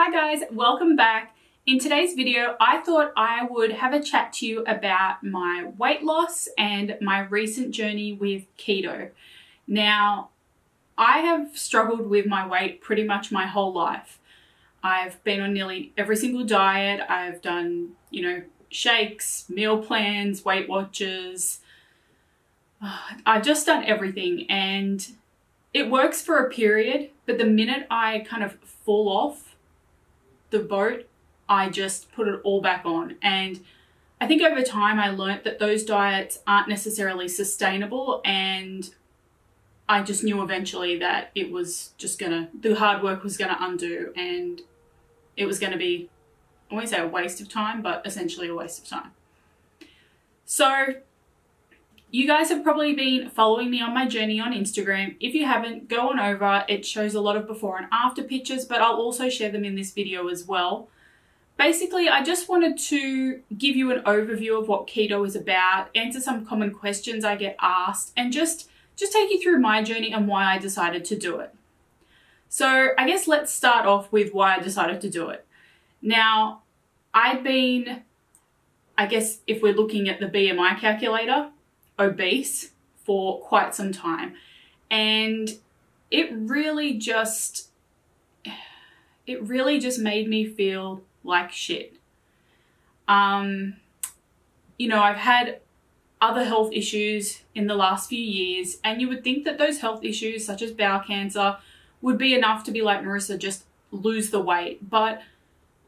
Hi guys, welcome back. In today's video, I thought I would have a chat to you about my weight loss and my recent journey with keto. Now, I have struggled with my weight pretty much my whole life. I've been on nearly every single diet. I've done, shakes, meal plans, Weight Watchers. I've just done everything and it works for a period, but the minute I kind of fall off the boat, I just put it all back on. And I think over time I learnt that those diets aren't necessarily sustainable, and I just knew eventually that it was just the hard work was gonna undo, and it was gonna be, I won't say a waste of time, but essentially a waste of time. So you guys have probably been following me on my journey on Instagram. If you haven't, go on over. It shows a lot of before and after pictures, but I'll also share them in this video as well. Basically, I just wanted to give you an overview of what keto is about, answer some common questions I get asked, and just take you through my journey and why I decided to do it. So I guess let's start off with why I decided to do it. Now, I'd been, I guess if we're looking at the BMI calculator, obese for quite some time, and it really just made me feel like shit. I've had other health issues in the last few years, and you would think that those health issues such as bowel cancer would be enough to be like, Marissa, just lose the weight. But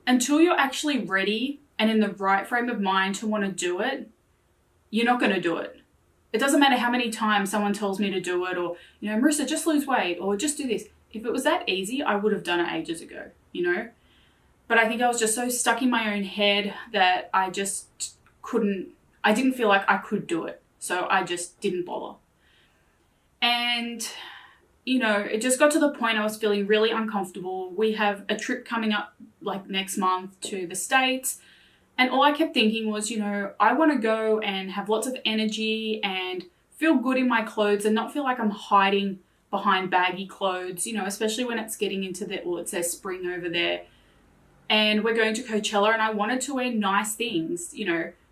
until you're actually ready and in the right frame of mind to want to do it, you're not going to do it. It doesn't matter how many times someone tells me to do it, or, Marissa, just lose weight, or just do this. If it was that easy, I would have done it ages ago, But I think I was just so stuck in my own head that I didn't feel like I could do it. So I just didn't bother. And, it just got to the point I was feeling really uncomfortable. We have a trip coming up like next month to the States. And all I kept thinking was, I want to go and have lots of energy and feel good in my clothes and not feel like I'm hiding behind baggy clothes, especially when it's getting into it says spring over there. And we're going to Coachella, and I wanted to wear nice things,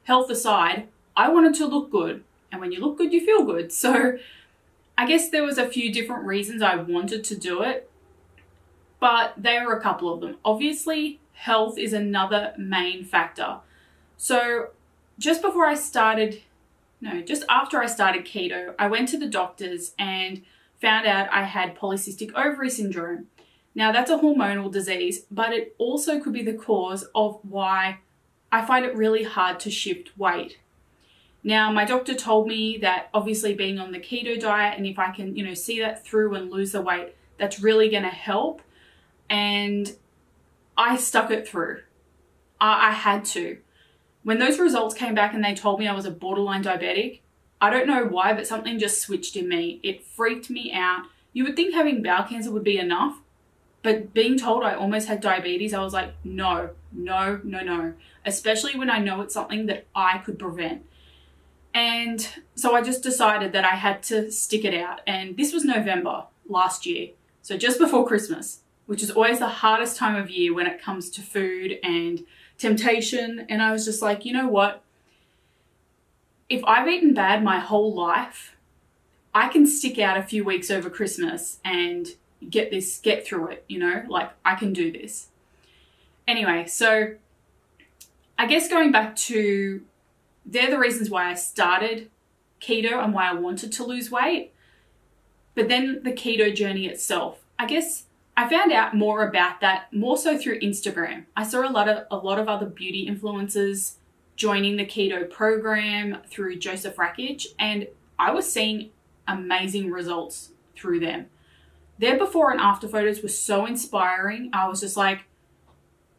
health aside, I wanted to look good. And when you look good, you feel good. So I guess there was a few different reasons I wanted to do it, but there were a couple of them. Obviously, health is another main factor. So just after I started keto, I went to the doctors and found out I had polycystic ovary syndrome. Now that's a hormonal disease, but it also could be the cause of why I find it really hard to shift weight. Now, my doctor told me that obviously being on the keto diet, and if I can, see that through and lose the weight, that's really going to help. And I stuck it through. I had to. When those results came back and they told me I was a borderline diabetic, I don't know why, but something just switched in me. It freaked me out. You would think having bowel cancer would be enough, but being told I almost had diabetes, I was like, no. Especially when I know it's something that I could prevent. And so I just decided that I had to stick it out. And this was November last year, so just before Christmas, which is always the hardest time of year when it comes to food and temptation. And I was just like, you know what? If I've eaten bad my whole life, I can stick out a few weeks over Christmas and get through it, like I can do this. Anyway, so I guess going back to, they're the reasons why I started keto and why I wanted to lose weight. But then the keto journey itself, I guess I found out more about that more so through Instagram. I saw a lot of other beauty influencers joining the keto program through Joseph Rackage, and I was seeing amazing results through them. Their before and after photos were so inspiring. I was just like,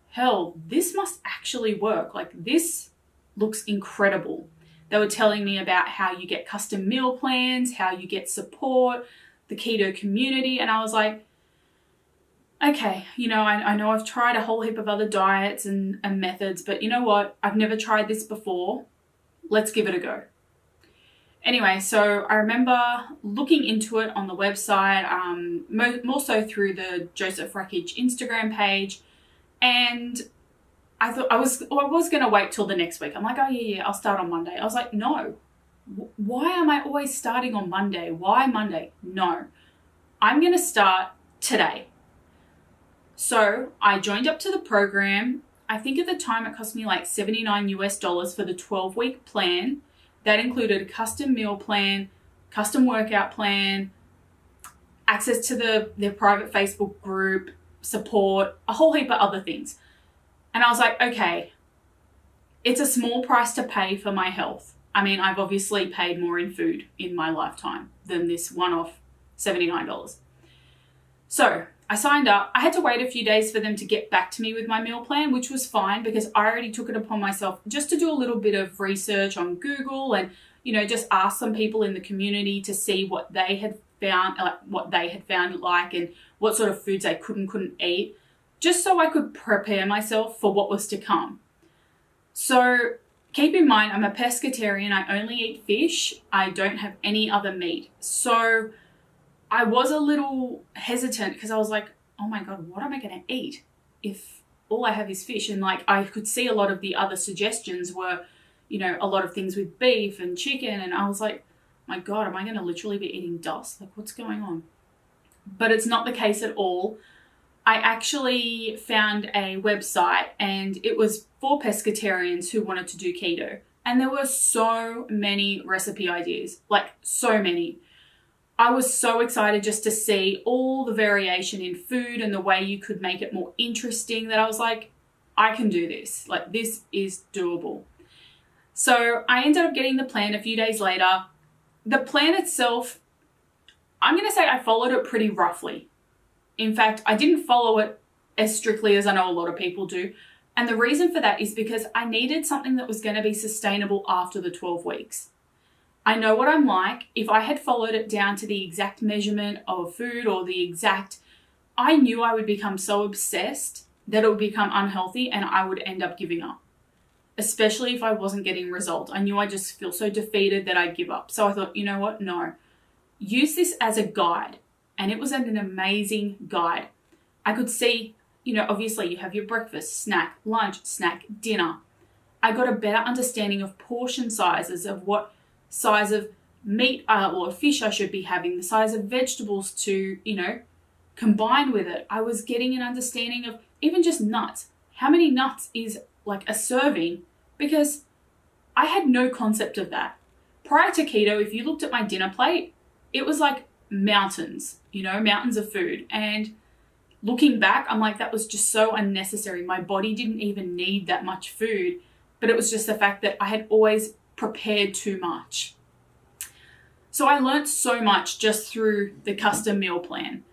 hell, this must actually work. Like, this looks incredible. They were telling me about how you get custom meal plans, how you get support, the keto community, and I was like, okay, I know I've tried a whole heap of other diets and methods, but you know what? I've never tried this before. Let's give it a go. Anyway, so I remember looking into it on the website, more so through the Joseph Rackage Instagram page, And I thought I was going to wait till the next week. I'm like, oh yeah, I'll start on Monday. I was like, no. Why am I always starting on Monday? Why Monday? No. I'm going to start today. So I joined up to the program. I think at the time it cost me like $79 for the 12-week plan. That included a custom meal plan, custom workout plan, access to their private Facebook group, support, a whole heap of other things. And I was like, okay, it's a small price to pay for my health. I mean, I've obviously paid more in food in my lifetime than this one-off $79. So I signed up. I had to wait a few days for them to get back to me with my meal plan, which was fine because I already took it upon myself just to do a little bit of research on Google and, just ask some people in the community to see what they had found, and what sort of foods I couldn't eat, just so I could prepare myself for what was to come. So keep in mind, I'm a pescatarian. I only eat fish. I don't have any other meat. So I was a little hesitant because I was like, oh my God, what am I going to eat if all I have is fish? And like, I could see a lot of the other suggestions were, a lot of things with beef and chicken. And I was like, my God, am I going to literally be eating dust? Like, what's going on? But it's not the case at all. I actually found a website and it was for pescatarians who wanted to do keto. And there were so many recipe ideas, like so many. I was so excited just to see all the variation in food and the way you could make it more interesting that I was like, I can do this. Like, this is doable. So I ended up getting the plan a few days later. The plan itself, I'm going to say I followed it pretty roughly. In fact, I didn't follow it as strictly as I know a lot of people do. And the reason for that is because I needed something that was going to be sustainable after the 12 weeks. I know what I'm like. If I had followed it down to the exact measurement of food or I knew I would become so obsessed that it would become unhealthy and I would end up giving up. Especially if I wasn't getting results. I knew I'd just feel so defeated that I'd give up. So I thought, you know what? No. Use this as a guide. And it was an amazing guide. I could see, obviously you have your breakfast, snack, lunch, snack, dinner. I got a better understanding of portion sizes, of what size of meat or fish I should be having, the size of vegetables to, combine with it. I was getting an understanding of even just nuts. How many nuts is like a serving? Because I had no concept of that. Prior to keto, if you looked at my dinner plate, it was like mountains, mountains of food. And looking back, I'm like, that was just so unnecessary. My body didn't even need that much food, but it was just the fact that I had always prepared too much. So I learned so much just through the custom meal plan.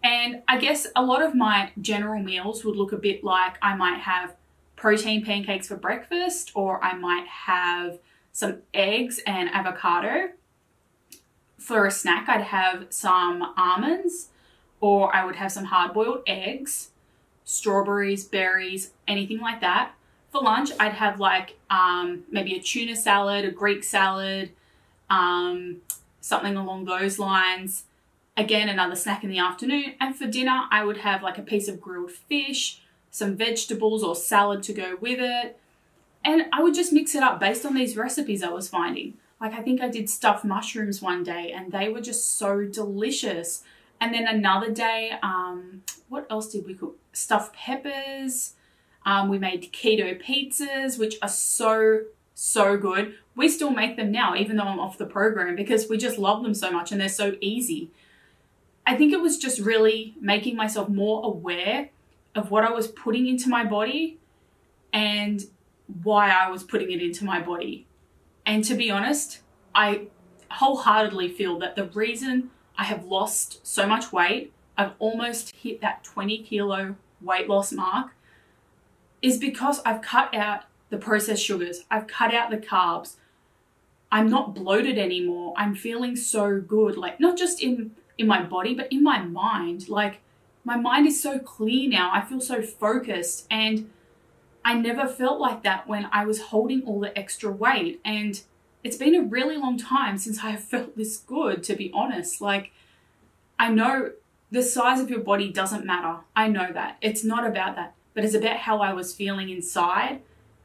And I guess a lot of my general meals would look a bit like I might have protein pancakes for breakfast, or I might have some eggs and avocado. For a snack, I'd have some almonds, or I would have some hard-boiled eggs, strawberries, berries, anything like that. For lunch, I'd have like maybe a tuna salad, a Greek salad, something along those lines. Again, another snack in the afternoon. And for dinner, I would have like a piece of grilled fish, some vegetables or salad to go with it. And I would just mix it up based on these recipes I was finding. Like, I think I did stuffed mushrooms one day and they were just so delicious. And then another day, what else did we cook? Stuffed peppers. We made keto pizzas, which are so good. We still make them now, even though I'm off the program, because we just love them so much and they're so easy. I think it was just really making myself more aware of what I was putting into my body and why I was putting it into my body. And to be honest, I wholeheartedly feel that the reason I have lost so much weight, I've almost hit that 20 kilo weight loss mark, is because I've cut out the processed sugars. I've cut out the carbs. I'm not bloated anymore. I'm feeling so good. Like, not just in my body, but in my mind. Like, my mind is so clear now. I feel so focused. And I never felt like that when I was holding all the extra weight. And it's been a really long time since I have felt this good, to be honest. Like, I know the size of your body doesn't matter. I know that. It's not about that. but it's about how I was feeling inside,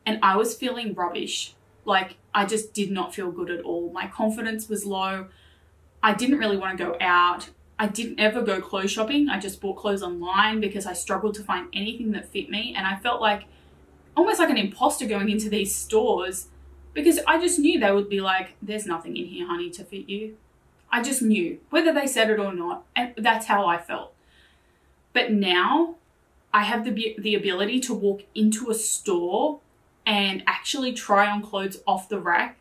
and I was feeling rubbish. Like, I just did not feel good at all. My confidence was low. I didn't really want to go out. I didn't ever go clothes shopping. I just bought clothes online because I struggled to find anything that fit me. And I felt like almost like an imposter going into these stores because I just knew they would be like, there's nothing in here, honey, to fit you. I just knew, whether they said it or not. And that's how I felt. But now I have the ability to walk into a store and actually try on clothes off the rack.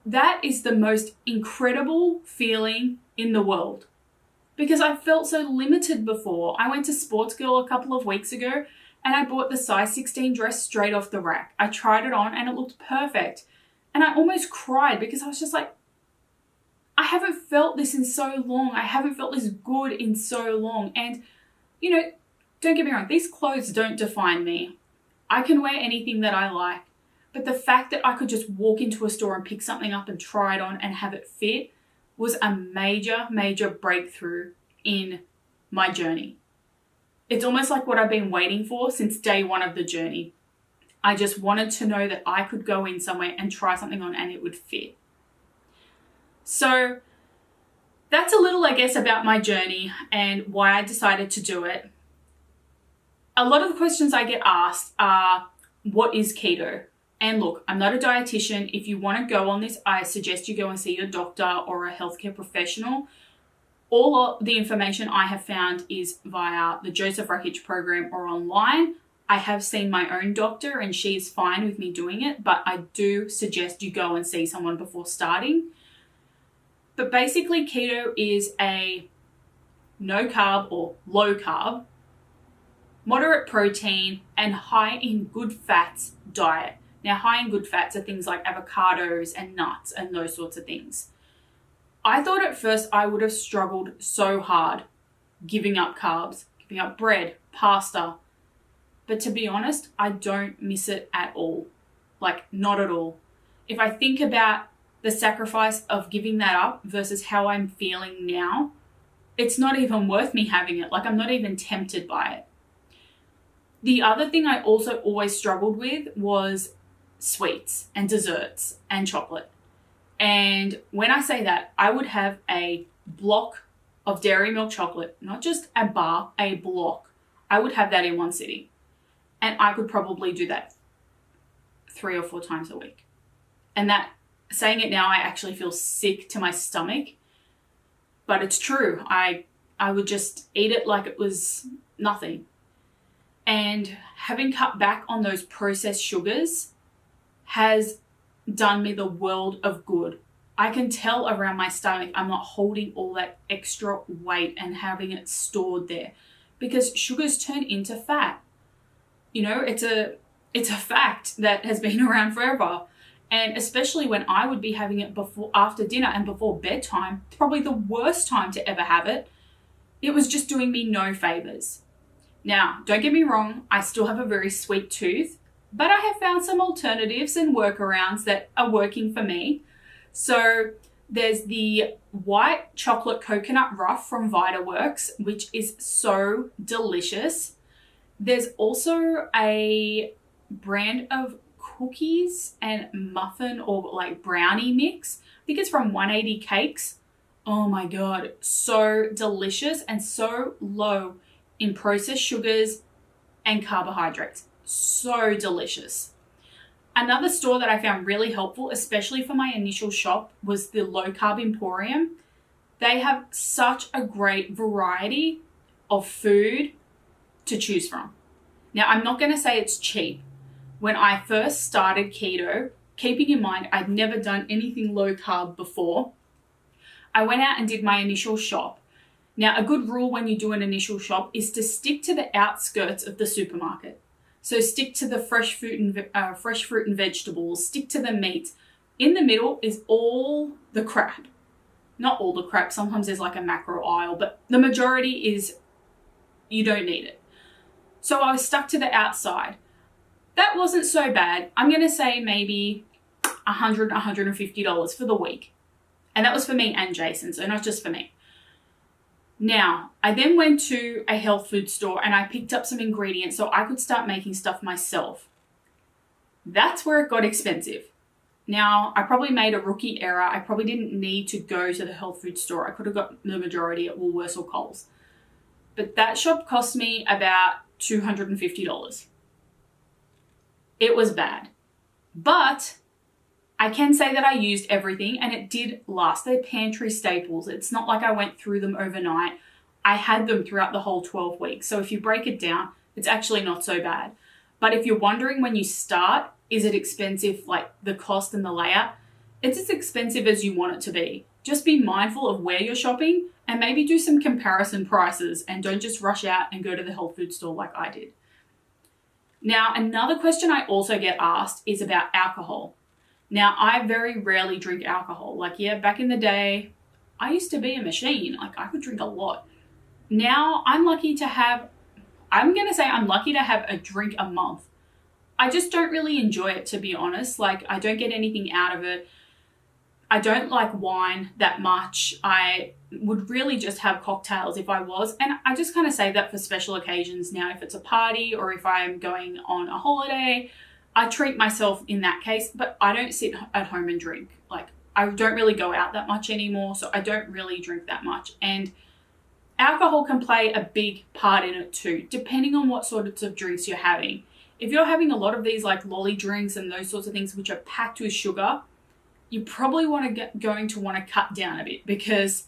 That is the most incredible feeling in the world because I felt so limited before. I went to Sports Girl a couple of weeks ago and I bought the size 16 dress straight off the rack. I tried it on and it looked perfect. And I almost cried because I was just like, I haven't felt this in so long. I haven't felt this good in so long. And, you know, don't get me wrong, these clothes don't define me. I can wear anything that I like. But the fact that I could just walk into a store and pick something up and try it on and have it fit was a major, major breakthrough in my journey. It's almost like what I've been waiting for since day one of the journey. I just wanted to know that I could go in somewhere and try something on and it would fit. So that's a little, I guess, about my journey and why I decided to do it. A lot of the questions I get asked are, what is keto? And look, I'm not a dietitian. If you want to go on this, I suggest you go and see your doctor or a healthcare professional. All of the information I have found is via the Joseph Rakich program or online. I have seen my own doctor and she is fine with me doing it, but I do suggest you go and see someone before starting. But basically, keto is a no carb or low carb, moderate protein, and high in good fats diet. Now, high in good fats are things like avocados and nuts and those sorts of things. I thought at first I would have struggled so hard giving up carbs, giving up bread, pasta. But to be honest, I don't miss it at all. Like, not at all. If I think about the sacrifice of giving that up versus how I'm feeling now, it's not even worth me having it. Like, I'm not even tempted by it. The other thing I also always struggled with was sweets and desserts and chocolate. And when I say that, I would have a block of dairy milk chocolate, not just a bar, a block. I would have that in one sitting. And I could probably do that 3 or 4 times a week. And that, saying it now, I actually feel sick to my stomach. But it's true. I would just eat it like it was nothing. And having cut back on those processed sugars has done me the world of good. I can tell around my stomach I'm not holding all that extra weight and having it stored there because sugars turn into fat. You know, it's a fact that has been around forever. And especially when I would be having it after dinner and before bedtime, probably the worst time to ever have it, it was just doing me no favors. Now, don't get me wrong, I still have a very sweet tooth, but I have found some alternatives and workarounds that are working for me. So there's the white chocolate coconut ruff from VitaWorks, which is so delicious. There's also a brand of cookies and muffin or like brownie mix. I think it's from 180 Cakes. Oh my God, so delicious and so low in processed sugars and carbohydrates. So delicious. Another store that I found really helpful, especially for my initial shop, was the Low Carb Emporium. They have such a great variety of food to choose from. Now, I'm not going to say it's cheap. When I first started keto, keeping in mind I'd never done anything low carb before, I went out and did my initial shop. Now, a good rule when you do an initial shop is to stick to the outskirts of the supermarket. So stick to the fresh fruit and vegetables, stick to the meat. In the middle is all the crap. Not all the crap, sometimes there's like a macro aisle, but the majority is you don't need it. So I was stuck to the outside. That wasn't so bad. I'm going to say maybe $100, $150 for the week. And that was for me and Jason, so not just for me. Now, I then went to a health food store and I picked up some ingredients so I could start making stuff myself. That's where it got expensive. Now, I probably made a rookie error. I probably didn't need to go to the health food store. I could have got the majority at Woolworths or Coles. But that shop cost me about $250. It was bad. But I can say that I used everything and it did last. They're pantry staples. It's not like I went through them overnight. I had them throughout the whole 12 weeks. So if you break it down, it's actually not so bad. But if you're wondering when you start, is it expensive, like the cost and the layout? It's as expensive as you want it to be. Just be mindful of where you're shopping and maybe do some comparison prices and don't just rush out and go to the health food store like I did. Now, another question I also get asked is about alcohol. Now, I very rarely drink alcohol. Like, yeah, back in the day, I used to be a machine. Like, I could drink a lot. Now, I'm lucky to have a drink a month. I just don't really enjoy it, to be honest. Like, I don't get anything out of it. I don't like wine that much. I would really just have cocktails if I was. And I just kind of save that for special occasions now. If it's a party or if I'm going on a holiday, I treat myself in that case. But I don't sit at home and drink. Like, I don't really go out that much anymore. So I don't really drink that much. And alcohol can play a big part in it too, depending on what sorts of drinks you're having. If you're having a lot of these like lolly drinks and those sorts of things which are packed with sugar, you probably going to want to cut down a bit because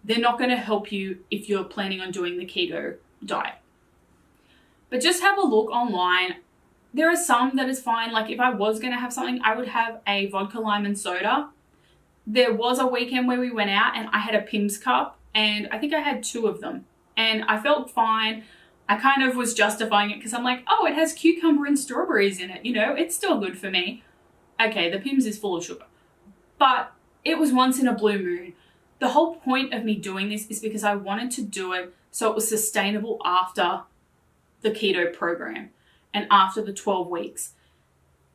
they're not going to help you if you're planning on doing the keto diet. But just have a look online. There are some that is fine. Like if I was going to have something, I would have a vodka lime and soda. There was a weekend where we went out and I had a Pimm's cup and I think I had 2 of them and I felt fine. I kind of was justifying it because I'm like, oh, it has cucumber and strawberries in it. You know, it's still good for me. Okay, the Pimm's is full of sugar. But it was once in a blue moon. The whole point of me doing this is because I wanted to do it so it was sustainable after the keto program and after the 12 weeks.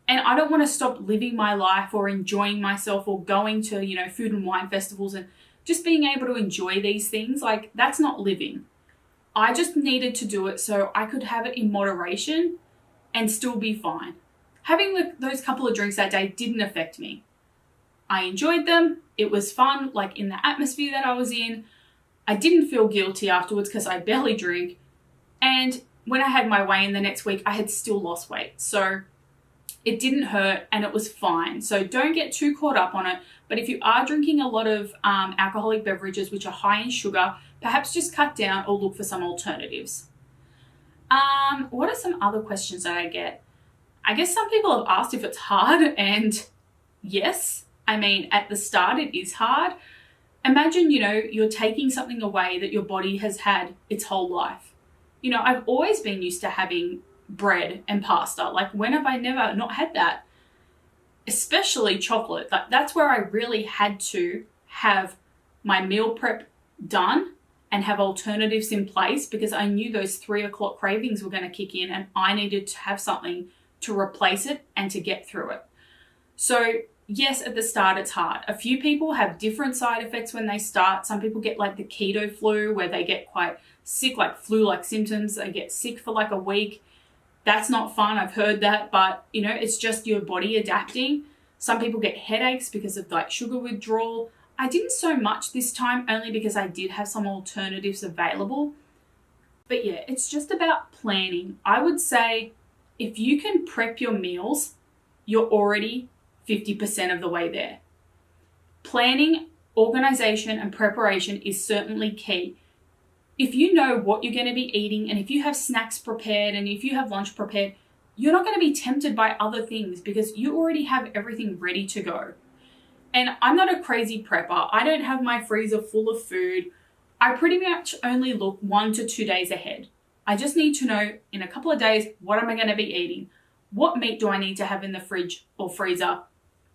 And I don't want to stop living my life or enjoying myself or going to, you know, food and wine festivals and just being able to enjoy these things. Like, that's not living. I just needed to do it so I could have it in moderation and still be fine. Having those couple of drinks that day didn't affect me. I enjoyed them. It was fun, like in the atmosphere that I was in. I didn't feel guilty afterwards because I barely drink. And when I had my weigh-in the next week, I had still lost weight. So it didn't hurt and it was fine. So don't get too caught up on it. But if you are drinking a lot of alcoholic beverages which are high in sugar, perhaps just cut down or look for some alternatives. What are some other questions that I get? I guess some people have asked if it's hard, and yes, I mean, at the start it is hard. Imagine, you know, you're taking something away that your body has had its whole life. You know, I've always been used to having bread and pasta. Like, when have I never not had that? Especially chocolate. Like, that's where I really had to have my meal prep done and have alternatives in place because I knew those 3 o'clock cravings were going to kick in and I needed to have something to replace it and to get through it. So yes, at the start it's hard. A few people have different side effects when they start. Some people get like the keto flu where they get quite sick, like flu-like symptoms. They get sick for like a week. That's not fun. I've heard that, but you know, it's just your body adapting. Some people get headaches because of like sugar withdrawal. I didn't so much this time only because I did have some alternatives available. But yeah, it's just about planning. I would say if you can prep your meals, you're already 50% of the way there. Planning, organization, and preparation is certainly key. If you know what you're going to be eating and if you have snacks prepared and if you have lunch prepared, you're not going to be tempted by other things because you already have everything ready to go. And I'm not a crazy prepper. I don't have my freezer full of food. I pretty much only look 1 to 2 days ahead. I just need to know in a couple of days, what am I going to be eating? What meat do I need to have in the fridge or freezer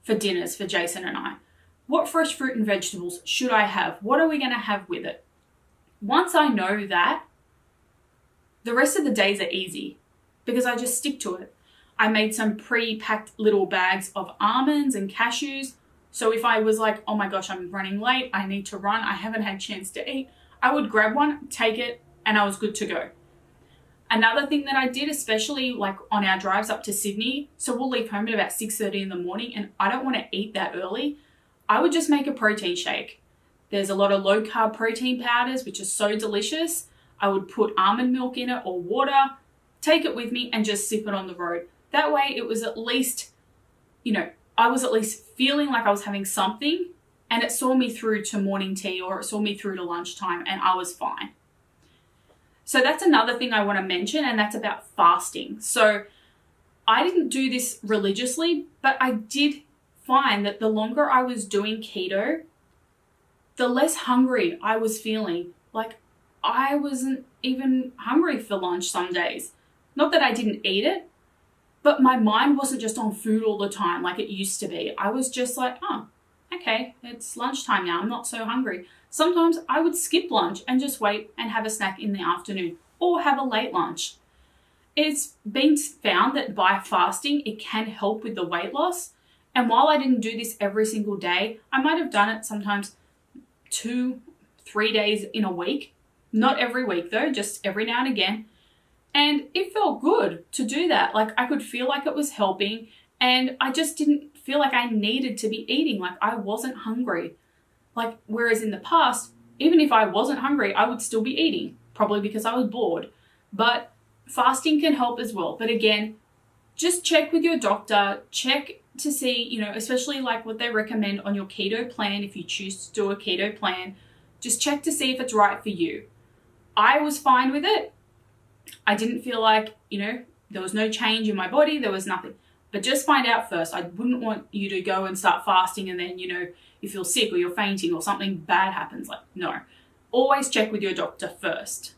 for dinners for Jason and I? What fresh fruit and vegetables should I have? What are we going to have with it? Once I know that, the rest of the days are easy because I just stick to it. I made some pre-packed little bags of almonds and cashews. So if I was like, oh my gosh, I'm running late, I need to run, I haven't had a chance to eat, I would grab one, take it, and I was good to go. Another thing that I did, especially like on our drives up to Sydney, so we'll leave home at about 6:30 in the morning and I don't want to eat that early, I would just make a protein shake. There's a lot of low carb protein powders, which are so delicious. I would put almond milk in it or water, take it with me and just sip it on the road. That way it was at least, I was at least feeling like I was having something, and it saw me through to morning tea or it saw me through to lunchtime, and I was fine. So that's another thing I want to mention, and that's about fasting. So I didn't do this religiously, but I did find that the longer I was doing keto, the less hungry I was feeling. Like I wasn't even hungry for lunch some days. Not that I didn't eat it, but my mind wasn't just on food all the time like it used to be. I was just like, oh, okay, it's lunchtime now. I'm not so hungry. Sometimes I would skip lunch and just wait and have a snack in the afternoon or have a late lunch. It's been found that by fasting, it can help with the weight loss. And while I didn't do this every single day, I might have done it sometimes 2-3 days in a week. Not every week though, just every now and again. And it felt good to do that. Like I could feel like it was helping, and I just didn't feel like I needed to be eating. Like I wasn't hungry. Like, whereas in the past, even if I wasn't hungry, I would still be eating, probably because I was bored. But fasting can help as well. But again, just check with your doctor, check to see, especially like what they recommend on your keto plan. If you choose to do a keto plan, just check to see if it's right for you. I was fine with it. I didn't feel like, there was no change in my body. There was nothing. But just find out first. I wouldn't want you to go and start fasting and then, you feel sick or you're fainting or something bad happens. Like, no. Always check with your doctor first.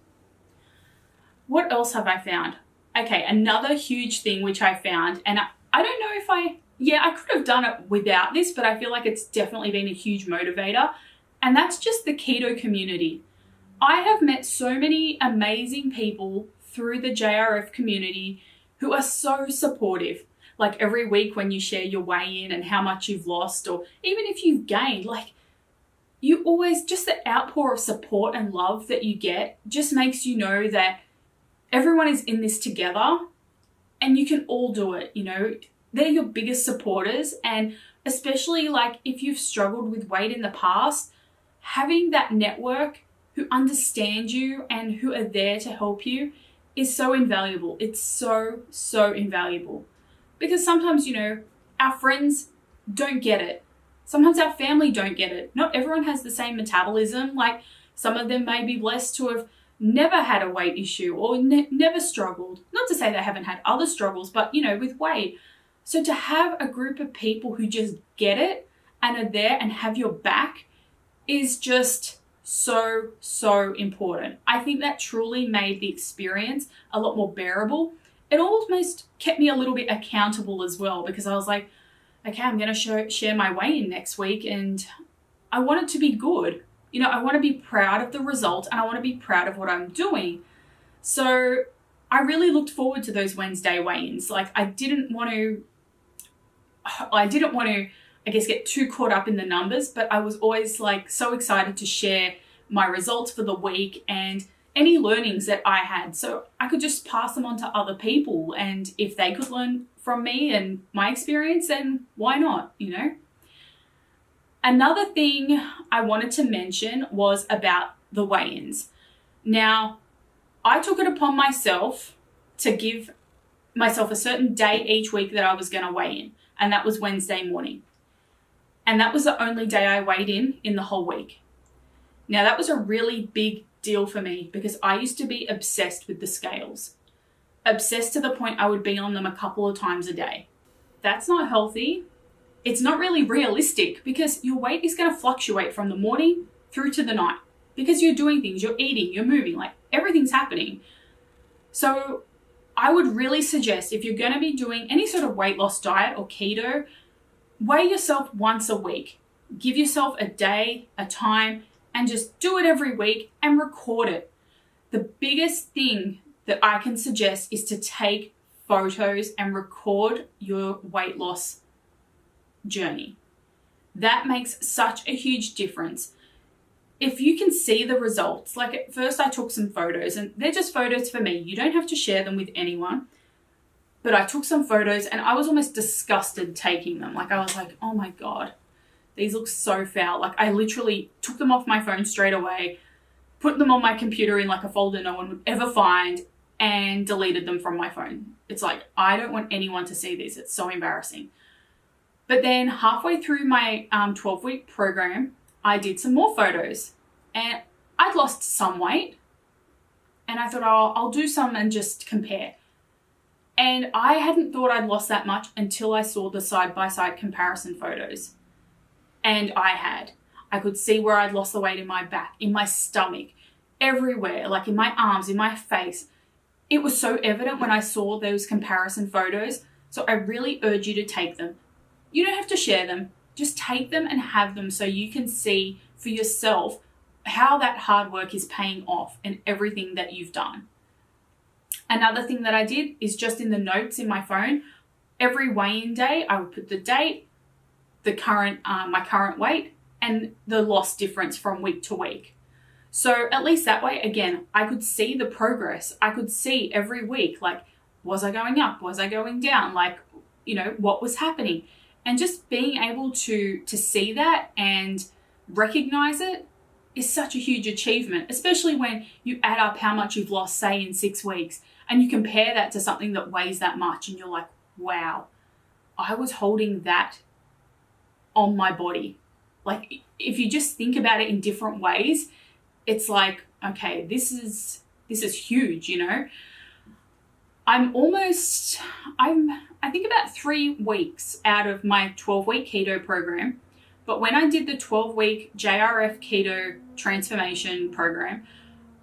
What else have I found? Okay, another huge thing which I found, and I don't know if I could have done it without this, but I feel like it's definitely been a huge motivator, and that's just the keto community. I have met so many amazing people through the JRF community who are so supportive. Like every week when you share your weigh-in and how much you've lost, or even if you've gained, like you always, just the outpour of support and love that you get just makes you know that everyone is in this together and you can all do it. They're your biggest supporters. And especially like if you've struggled with weight in the past, having that network who understand you and who are there to help you is so invaluable. It's so, so invaluable. Because sometimes, our friends don't get it. Sometimes our family don't get it. Not everyone has the same metabolism. Like some of them may be blessed to have never had a weight issue or never struggled. Not to say they haven't had other struggles, but, with weight. So to have a group of people who just get it and are there and have your back is just so, so important. I think that truly made the experience a lot more bearable. It almost kept me a little bit accountable as well, because I was like, okay, I'm going to share my weigh-in next week and I want it to be good. I want to be proud of the result and I want to be proud of what I'm doing. So I really looked forward to those Wednesday weigh-ins. Like I didn't want to, I guess, get too caught up in the numbers, but I was always like so excited to share my results for the week and any learnings that I had, so I could just pass them on to other people, and if they could learn from me and my experience, then why not, Another thing I wanted to mention was about the weigh-ins. Now, I took it upon myself to give myself a certain day each week that I was going to weigh in, and that was Wednesday morning. And that was the only day I weighed in the whole week. Now, that was a really big deal for me because I used to be obsessed with the scales. Obsessed to the point I would be on them a couple of times a day. That's not healthy. It's not really realistic because your weight is going to fluctuate from the morning through to the night because you're doing things, you're eating, you're moving, like everything's happening. So I would really suggest if you're going to be doing any sort of weight loss diet or keto, weigh yourself once a week. Give yourself a day, a time, and just do it every week and record it. The biggest thing that I can suggest is to take photos and record your weight loss journey. That makes such a huge difference. if you can see the results, like at first I took some photos, and they're just photos for me. You don't have to share them with anyone. But I took some photos and I was almost disgusted taking them. Like I was like, oh my God, these look so foul. Like I literally took them off my phone straight away, put them on my computer in like a folder no one would ever find, and deleted them from my phone. It's like, I don't want anyone to see this. It's so embarrassing. But then halfway through my 12-week program, I did some more photos and I'd lost some weight. And I thought, oh, I'll do some and just compare. And I hadn't thought I'd lost that much until I saw the side-by-side comparison photos. And I had. I could see where I'd lost the weight in my back, in my stomach, everywhere, like in my arms, in my face. It was so evident when I saw those comparison photos. So I really urge you to take them. You don't have to share them. Just take them and have them so you can see for yourself how that hard work is paying off and everything that you've done. Another thing that I did is just in the notes in my phone, every weigh-in day, I would put the date, the current, my current weight, and the loss difference from week to week. So at least that way, again, I could see the progress. I could see every week, like, was I going up? Was I going down? Like, what was happening? And just being able to see that and recognize it is such a huge achievement, especially when you add up how much you've lost, say, in 6 weeks. And you compare that to something that weighs that much and you're like, wow, I was holding that on my body. Like if you just think about it in different ways, it's like, okay, this is huge, I think about 3 weeks out of my 12-week keto program. But when I did the 12-week JRF keto transformation program,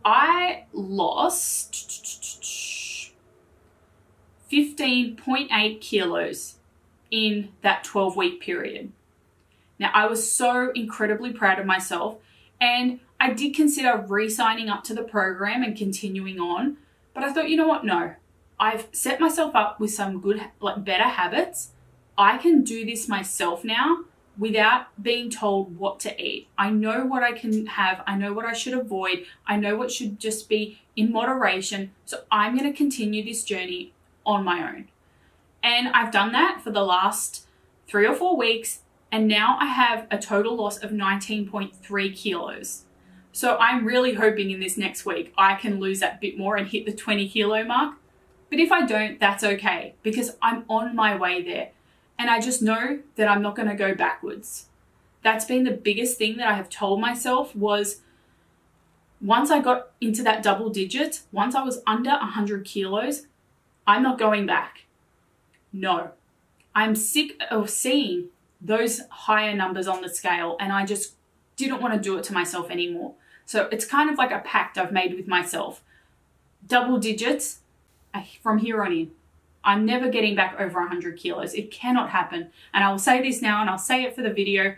I lost 15.8 kilos in that 12-week period. Now, I was so incredibly proud of myself, and I did consider re-signing up to the program and continuing on, but I thought, you know what? No, I've set myself up with some good, better habits. I can do this myself now without being told what to eat. I know what I can have. I know what I should avoid. I know what should just be in moderation. So I'm going to continue this journey on my own. And I've done that for the last 3 or 4 weeks. And now I have a total loss of 19.3 kilos. So I'm really hoping in this next week I can lose that bit more and hit the 20 kilo mark. But if I don't, that's okay, because I'm on my way there. And I just know that I'm not going to go backwards. That's been the biggest thing that I have told myself was once I got into that double digit, once I was under 100 kilos, I'm not going back. No, I'm sick of seeing those higher numbers on the scale and I just didn't want to do it to myself anymore. So it's kind of like a pact I've made with myself. Double digits from here on in. I'm never getting back over 100 kilos. It cannot happen. And I will say this now and I'll say it for the video.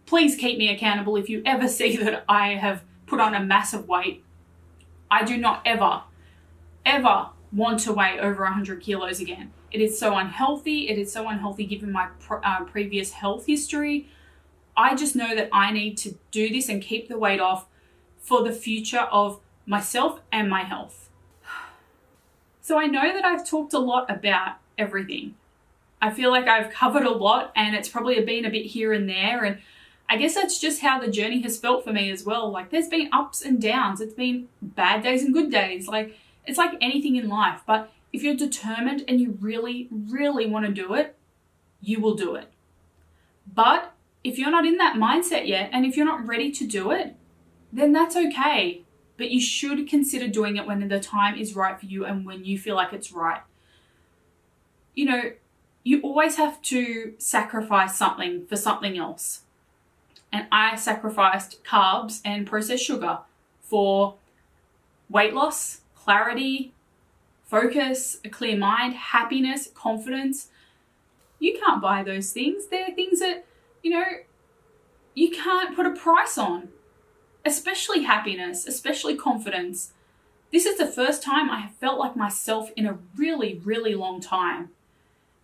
Please keep me accountable if you ever see that I have put on a massive weight. I do not ever want to weigh over 100 kilos again. It is so unhealthy. It is so unhealthy given my previous health history. I just know that I need to do this and keep the weight off for the future of myself and my health. So I know that I've talked a lot about everything. I feel like I've covered a lot and it's probably been a bit here and there. And I guess that's just how the journey has felt for me as well. Like there's been ups and downs. It's been bad days and good days. Like it's like anything in life. But if you're determined and you really, really want to do it, you will do it. But if you're not in that mindset yet and if you're not ready to do it, then that's okay. But you should consider doing it when the time is right for you and when you feel like it's right. You always have to sacrifice something for something else. And I sacrificed carbs and processed sugar for weight loss, clarity, focus, a clear mind, happiness, confidence. You can't buy those things. They're things that, you can't put a price on. Especially happiness, especially confidence. This is the first time I have felt like myself in a really, really long time.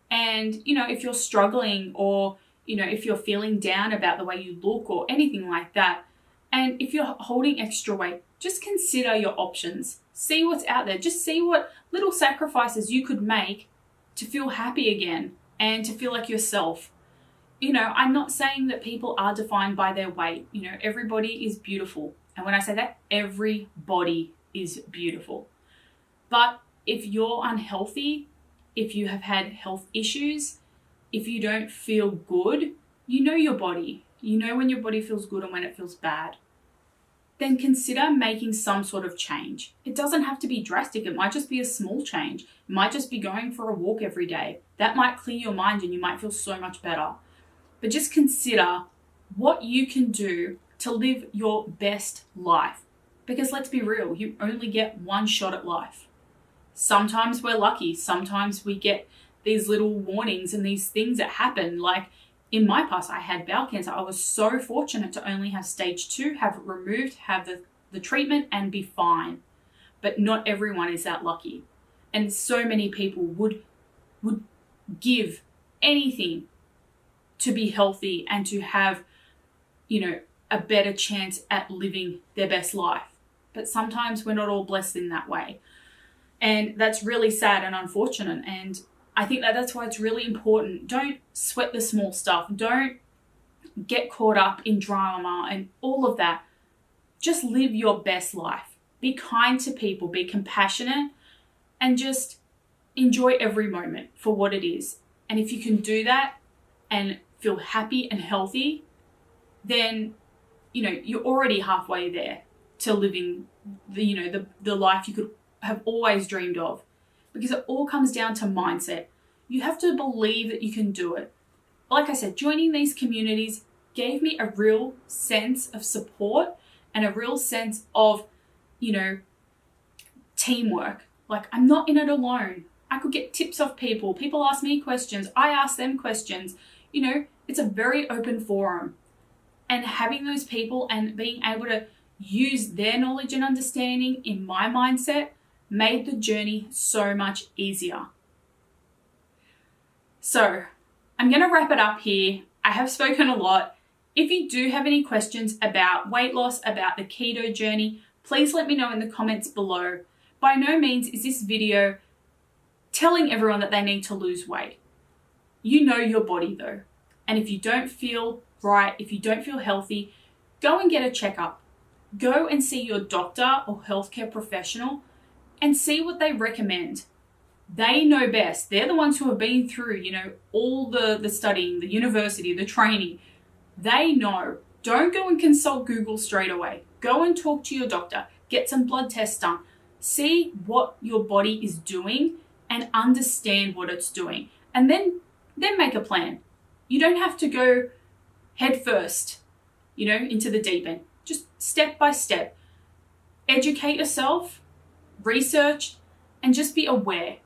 And, if you're struggling or, if you're feeling down about the way you look or anything like that, And if you're holding extra weight, just consider your options. See what's out there. Just see what little sacrifices you could make to feel happy again and to feel like yourself. I'm not saying that people are defined by their weight. Everybody is beautiful. And when I say that, everybody is beautiful. But if you're unhealthy, if you have had health issues, if you don't feel good, you know your body. You know when your body feels good and when it feels bad. Then consider making some sort of change. It doesn't have to be drastic. It might just be a small change. It might just be going for a walk every day. That might clear your mind and you might feel so much better. But just consider what you can do to live your best life. Because let's be real, you only get one shot at life. Sometimes we're lucky. Sometimes we get these little warnings and these things that happen. Like in my past, I had bowel cancer. I was so fortunate to only have stage 2, have it removed, have the treatment and be fine. But not everyone is that lucky. And so many people would give anything to be healthy and to have, a better chance at living their best life. But sometimes we're not all blessed in that way. And that's really sad and unfortunate. And I think that's why it's really important. Don't sweat the small stuff. Don't get caught up in drama and all of that. Just live your best life. Be kind to people, be compassionate, and just enjoy every moment for what it is. And if you can do that and feel happy and healthy, then, you're already halfway there to living the life you could have always dreamed of. Because it all comes down to mindset. You have to believe that you can do it. Like I said, joining these communities gave me a real sense of support and a real sense of, teamwork. Like, I'm not in it alone. I could get tips off people. People ask me questions. I ask them questions. It's a very open forum. And having those people and being able to use their knowledge and understanding in my mindset made the journey so much easier. So I'm going to wrap it up here. I have spoken a lot. If you do have any questions about weight loss, about the keto journey, please let me know in the comments below. By no means is this video telling everyone that they need to lose weight. You know your body though. And if you don't feel right, if you don't feel healthy, go and get a checkup. Go and see your doctor or healthcare professional and see what they recommend. They know best. They're the ones who have been through, all the studying, the university, the training. They know. Don't go and consult Google straight away. Go and talk to your doctor. Get some blood tests done. See what your body is doing and understand what it's doing. And then make a plan. You don't have to go head first, into the deep end. Just step by step. Educate yourself, research, and just be aware.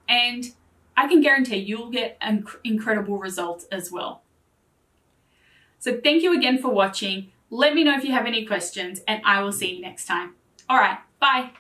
And I can guarantee you'll get incredible results as well. So thank you again for watching. Let me know if you have any questions and I will see you next time. All right, bye.